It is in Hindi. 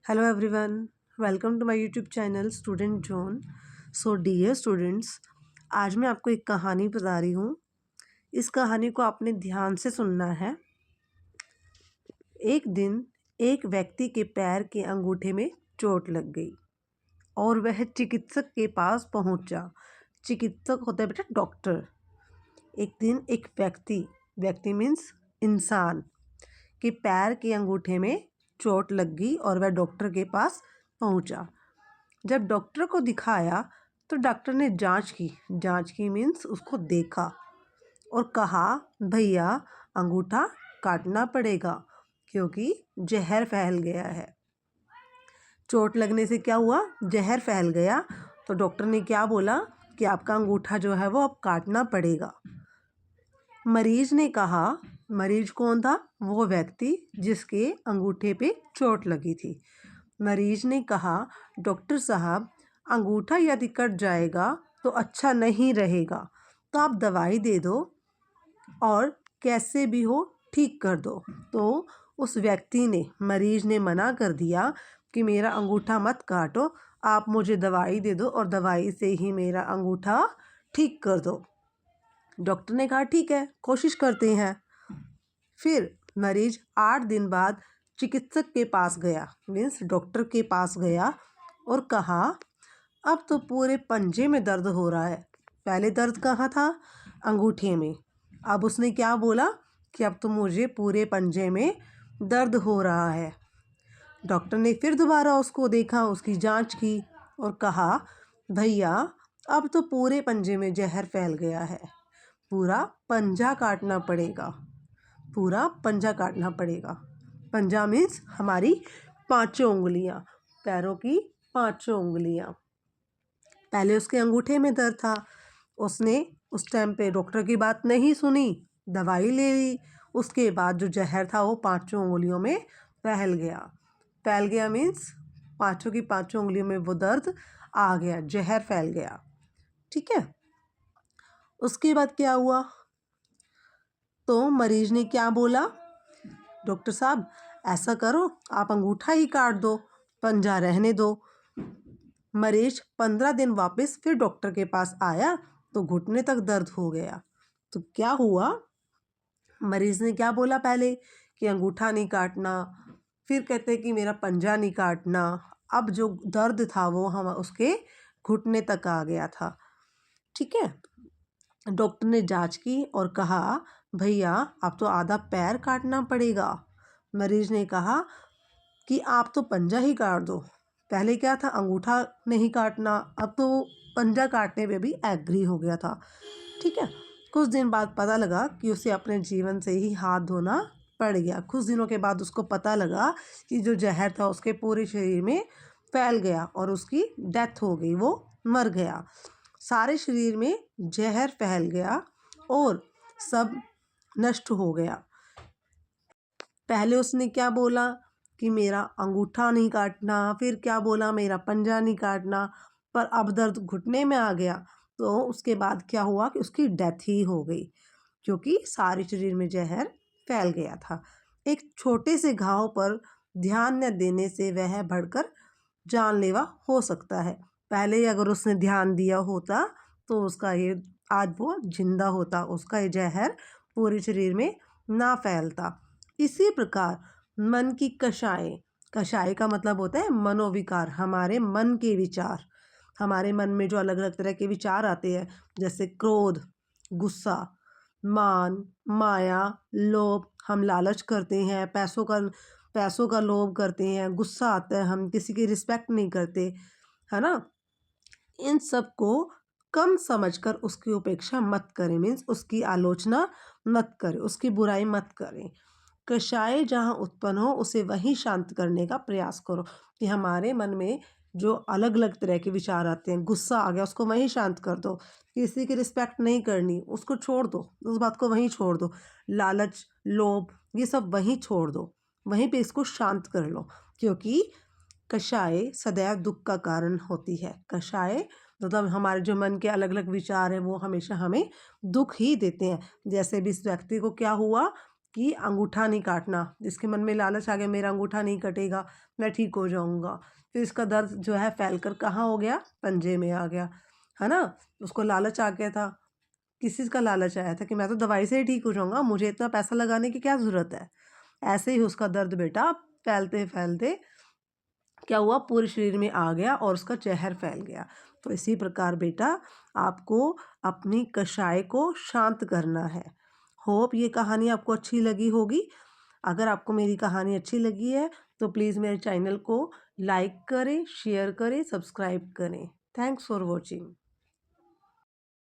Hello everyone, welcome to my YouTube channel Student Zone. So dear students, आज मैं आपको एक कहानी बता रही हूँ। इस कहानी को आपने ध्यान से सुनना है। एक दिन एक व्यक्ति के पैर के अंगूठे में चोट लग गई और वह चिकित्सक के पास पहुँचा। चिकित्सक होता है बेटा डॉक्टर। एक दिन एक व्यक्ति मीन्स इंसान के पैर के अंगूठे में चोट लग गई और वह डॉक्टर के पास पहुंचा। जब डॉक्टर को दिखाया तो डॉक्टर ने जांच की मीन्स उसको देखा और कहा, भैया अंगूठा काटना पड़ेगा क्योंकि जहर फैल गया है। चोट लगने से क्या हुआ? जहर फैल गया। तो डॉक्टर ने क्या बोला कि आपका अंगूठा जो है वो अब काटना पड़ेगा। मरीज ने कहा, मरीज कौन था? वो व्यक्ति जिसके अंगूठे पे चोट लगी थी। मरीज ने कहा, डॉक्टर साहब अंगूठा यदि कट जाएगा तो अच्छा नहीं रहेगा, तो आप दवाई दे दो और कैसे भी हो ठीक कर दो। तो उस व्यक्ति ने, मरीज ने मना कर दिया कि मेरा अंगूठा मत काटो, आप मुझे दवाई दे दो और दवाई से ही मेरा अंगूठा ठीक कर दो। डॉक्टर ने कहा ठीक है, कोशिश करते हैं। फिर मरीज 8 दिन बाद चिकित्सक के पास गया मीन्स डॉक्टर के पास गया और कहा, अब तो पूरे पंजे में दर्द हो रहा है। पहले दर्द कहाँ था? अंगूठे में। अब उसने क्या बोला कि अब तो मुझे पूरे पंजे में दर्द हो रहा है। डॉक्टर ने फिर दोबारा उसको देखा, उसकी जांच की और कहा, भैया अब तो पूरे पंजे में जहर फैल गया है, पूरा पंजा काटना पड़ेगा, पूरा पंजा काटना पड़ेगा। पंजा मीन्स हमारी 5 उंगलियां, पैरों की 5 उंगलियां। पहले उसके अंगूठे में दर्द था, उसने उस टाइम पे डॉक्टर की बात नहीं सुनी, दवाई ले ली। उसके बाद जो जहर था वो 5 उंगलियों में फैल गया मीन्स 5 की 5 उंगलियों में वो दर्द आ गया, जहर फैल गया। ठीक है। उसके बाद क्या हुआ? तो मरीज ने क्या बोला, डॉक्टर साहब ऐसा करो, आप अंगूठा ही काट दो, पंजा रहने दो। मरीज 15 दिन वापस फिर डॉक्टर के पास आया तो घुटने तक दर्द हो गया। तो क्या हुआ? मरीज ने क्या बोला पहले कि अंगूठा नहीं काटना, फिर कहते कि मेरा पंजा नहीं काटना। अब जो दर्द था वो हम उसके घुटने तक आ गया था। ठीक है। डॉक्टर ने जांच की और कहा, भैया अब तो आधा पैर काटना पड़ेगा। मरीज ने कहा कि आप तो पंजा ही काट दो। पहले क्या था? अंगूठा नहीं काटना, अब तो पंजा काटने पे भी एग्री हो गया था। ठीक है। कुछ दिन बाद पता लगा कि उसे अपने जीवन से ही हाथ धोना पड़ गया। कुछ दिनों के बाद उसको पता लगा कि जो जहर था उसके पूरे शरीर में फैल गया और उसकी डेथ हो गई, वो मर गया। सारे शरीर में जहर फैल गया और सब नष्ट हो गया। पहले उसने क्या बोला कि मेरा अंगूठा नहीं काटना, फिर क्या बोला मेरा पंजा नहीं काटना, पर अब दर्द घुटने में आ गया। तो उसके बाद क्या हुआ कि उसकी डेथ ही हो गई क्योंकि सारे शरीर में जहर फैल गया था। एक छोटे से घाव पर ध्यान न देने से वह बढ़कर जानलेवा हो सकता है। पहले ही अगर उसने ध्यान दिया होता तो उसका ये आज वो जिंदा होता, उसका ये जहर पूरे शरीर में ना फैलता। इसी प्रकार मन की कषाय का मतलब होता है मनोविकार, हमारे मन के विचार। हमारे मन में जो अलग अलग तरह के विचार आते हैं जैसे क्रोध, गुस्सा, मान, माया, लोभ, हम लालच करते हैं, पैसों का लोभ करते हैं, गुस्सा आता है, हम किसी की रिस्पेक्ट नहीं करते, है ना। इन सब को कम समझकर उसकी उपेक्षा मत करें मीन्स उसकी आलोचना मत करें, उसकी बुराई मत करें। कषाय जहाँ उत्पन्न हो उसे वहीं शांत करने का प्रयास करो। कि हमारे मन में जो अलग अलग तरह के विचार आते हैं, गुस्सा आ गया उसको वहीं शांत कर दो, किसी की रिस्पेक्ट नहीं करनी उसको छोड़ दो, उस बात को वहीं छोड़ दो, लालच, लोभ, ये सब वहीं छोड़ दो, वहीं पे इसको शांत कर लो। क्योंकि कषाय सदैव दुख का कारण होती है। कषाय मतलब हमारे जो मन के अलग अलग विचार हैं वो हमेशा हमें दुख ही देते हैं। जैसे भी इस व्यक्ति को क्या हुआ कि अंगूठा नहीं काटना। इसके मन में लालच आ गया मेरा अंगूठा नहीं कटेगा, मैं ठीक हो जाऊँगा। फिर इसका दर्द जो है फैल कर कहाँ हो गया, पंजे में आ गया, है ना। उसको लालच आ गया था, किस चीज़ का लालच आया था कि मैं तो दवाई से ही ठीक हो जाऊँगा, मुझे इतना पैसा लगाने की क्या ज़रूरत है। ऐसे ही उसका दर्द बेटा फैलते-फैलते क्या हुआ, पूरे शरीर में आ गया और उसका ज़हर फैल गया। तो इसी प्रकार बेटा आपको अपनी कषाय को शांत करना है। होप ये कहानी आपको अच्छी लगी होगी। अगर आपको मेरी कहानी अच्छी लगी है तो प्लीज़ मेरे चैनल को लाइक करें, शेयर करें, सब्सक्राइब करें। Thanks for watching.